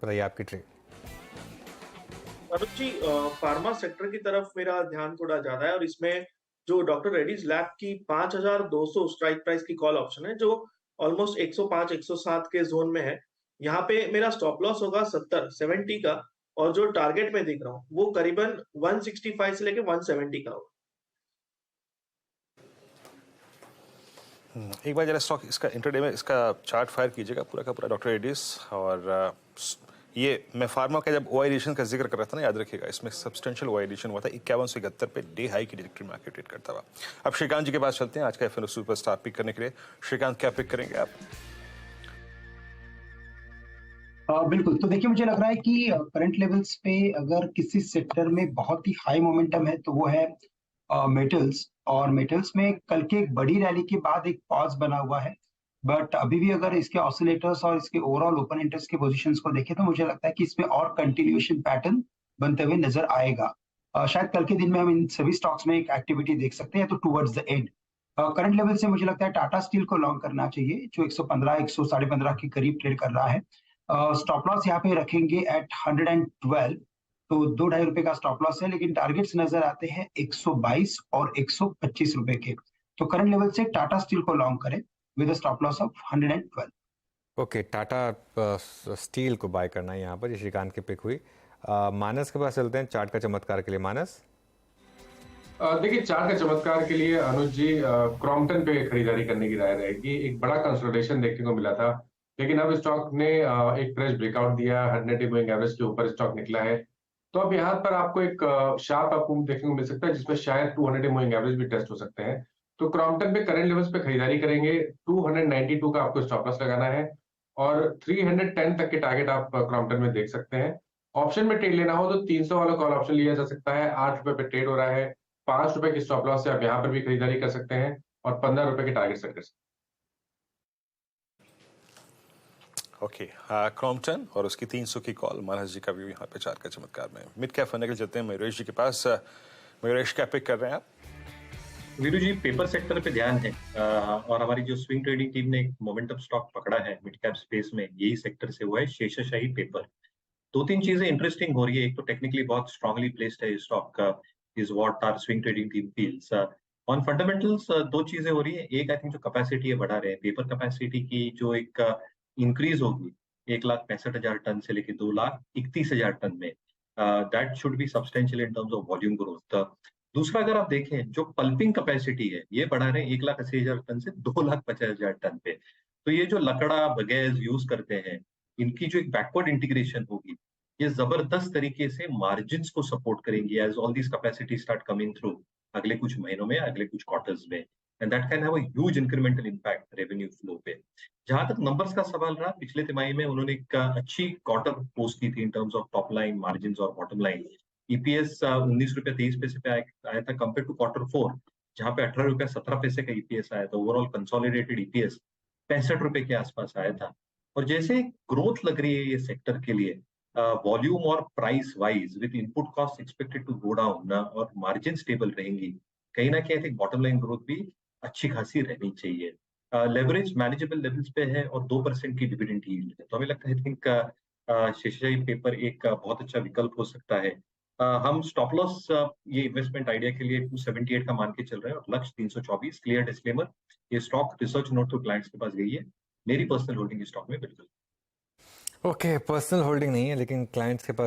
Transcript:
बताइए आपकी ट्रेड। अनुज जी, pharma sector की तरफ मेरा ध्यान थोड़ा ज्यादा है और इसमें जो डॉक्टर रेड्डीज लैब की 5200 स्ट्राइक प्राइस की कॉल ऑप्शन है जो ऑलमोस्ट 105 107 के जोन में है। यहाँ पे मेरा स्टॉप लॉस होगा 70 का, और जो टारगेट में दिख रहा हूँ वो करीबन 165 से लेके 170 का होगा। एक बार जरा स्टॉक इसका इंटरडे में इसका चार्ट फायर कीजिएगा पूरा का पूरा डॉक्टर रेड्डीज। और ये मैं फार्मा का जब ओ एडिशन का जिक्र कर रहा था ना, याद रखिएगा इसमें सब्सटेंशियल ओ एडिशन हुआ था 51 से 71 पे डे हाई की डिजिटल मार्केट ट्रेड करता हुआ। अब श्रीकांत जी के पास चलते हैं आज का एफ सुपरस्टार पिक करने के लिए। श्रीकांत, क्या पिक करेंगे आप? बिल्कुल। तो देखिए, मुझे लग रहा है कि करंट लेवल्स पे अगर किसी सेक्टर में बहुत ही हाई मोमेंटम है तो वो है मेटल्स। और मेटल्स में कल के एक बड़ी रैली के बाद एक पॉज बना हुआ है, बट अभी भी अगर इसके ऑसिलेटर्स और इसके ओवरऑल ओपन इंटरेस्ट के पोजीशंस को देखें तो मुझे लगता है कि इसमें और कंटिन्यूएशन पैटर्न बनते हुए नजर आएगा। शायद कल के दिन में हम इन सभी स्टॉक्स में एक एक्टिविटी देख सकते हैं तो towards the end current level से मुझे लगता है टाटा स्टील को लॉन्ग करना चाहिए, जो 115 115.5 के करीब ट्रेड कर रहा है। स्टॉप लॉस यहाँ पे रखेंगे एट 112, तो 2-2.5 रुपए का स्टॉप लॉस है, लेकिन टारगेट्स नजर आते हैं 122 और 125 रुपए के। तो करंट लेवल से टाटा स्टील को लॉन्ग करें with a stop loss of 112। Okay, Tata steel को बाय करना है यहाँ पर, ये श्रीकांत की पिक हुई। मानस के पास चलते हैं चार्ट का चमत्कार के लिए। मानस। देखिए, चार्ट का चमत्कार के लिए अनुज जी क्रॉम्पटन पे खरीदारी करने की राय रहेगी। एक बड़ा कंसोलिडेशन देखने को मिला था, लेकिन अब स्टॉक ने एक फ्रेश ब्रेकआउट दिया, 100 मूविंग एवरेज के ऊपर स्टॉक निकला है। तो अब यहाँ पर आपको एक शार्प अप मूव देखने को मिल सकता है, जिसमें शायद 200 मूविंग एवरेज भी टेस्ट हो सकते हैं। तो क्रॉम्पटन पे करंट लेवल्स पे खरीदारी करेंगे। 292 का आपको स्टॉप लॉस लगाना है और 310 तक के टारगेट आप क्रॉम्पटन में देख सकते हैं। ऑप्शन में ट्रेड लेना हो तो 300 वाला कॉल ऑप्शन लिया जा सकता है। 8 रुपए पे ट्रेड हो रहा है। 5 रुपए की स्टॉप लॉस से आप यहाँ पर भी खरीदारी कर सकते हैं और 15 रुपए के टारगेट सेट कर सकते हैं। ओके, क्रॉम्पटन और उसकी 300 की कॉल। मानस जी का व्यू यहाँ पे चार्ट का चमत्कार में। मिड कैप फंड के चलते हैं मयूरेश जी के पास। मयूरेश, क्या पिक कर रहे हैं आप? वीरू जी, पेपर सेक्टर पे ध्यान है और हमारी जो स्विंग ट्रेडिंग टीम ने एक मोमेंटम स्टॉक पकड़ा है मिड कैप स्पेस में, यही सेक्टर से हुआ है शेषशाही पेपर। दो तीन चीजें इंटरेस्टिंग हो रही है। एक तो टेक्निकली बहुत स्ट्रांगली प्लेस्ड है ये stock, is what our swing trading team feels. On fundamentals दो चीजें हो रही है। एक, आई थिंक जो कैपेसिटी है बढ़ा रहे हैं, पेपर कैपेसिटी की जो एक इंक्रीज होगी 1,65,000 टन से लेके 2,31,000 टन में, that should be substantial in terms of volume growth. दूसरा, अगर आप देखें जो पल्पिंग कैपेसिटी है ये बढ़ा रहे हैं 1,80,000 टन से 2,50,000 टन पे। तो ये जो लकड़ा बगैस यूज करते हैं, इनकी जो एक बैकवर्ड इंटीग्रेशन होगी, ये जबरदस्त तरीके से मार्जिन्स को सपोर्ट करेंगी as all this capacity start coming through अगले कुछ महीनों में, अगले कुछ क्वार्टर्स में। And that can have a huge incremental impact revenue flow पे। जहां तक नंबर्स का सवाल रहा, पिछले तिमाही में उन्होंने एक अच्छी क्वार्टर पोस्ट की थी in terms of top line, margin और बॉटम लाइन। ईपीएस 19 रुपए 23 पैसे पे आया था कंपेयर टू क्वार्टर 4, जहां पे 18 रुपए 17 पैसे का ईपीएस आया था। ओवरऑल कंसोलिडेटेड ईपीएस 65 रुपए के आसपास आया था। और जैसे ग्रोथ लग रही है ये सेक्टर के लिए, वॉल्यूम और price wise with input cost expected to go down और मार्जिन स्टेबल रहेंगी, कहीं ना कहीं I think bottom line growth भी अच्छी खासी रहनी चाहिए। लेवरेज मैनेजेबल लेवल्स पे है और 2% की डिविडेंड यील्ड है। तो हमें लगता है आई थिंक शेषशाही पेपर एक बहुत अच्छा विकल्प हो सकता है। हम स्टॉप लॉस ये इन्वेस्टमेंट आइडिया के लिए 278 का मान के चल रहे हैं और लक्ष्य 324। क्लियर डिस्क्लेमर, ये स्टॉक रिसर्च नोट तो क्लाइंट्स के पास गई है। मेरी पर्सनल होल्डिंग स्टॉक में बिल्कुल। ओके, पर्सनल होल्डिंग नहीं है लेकिन क्लाइंट्स के पास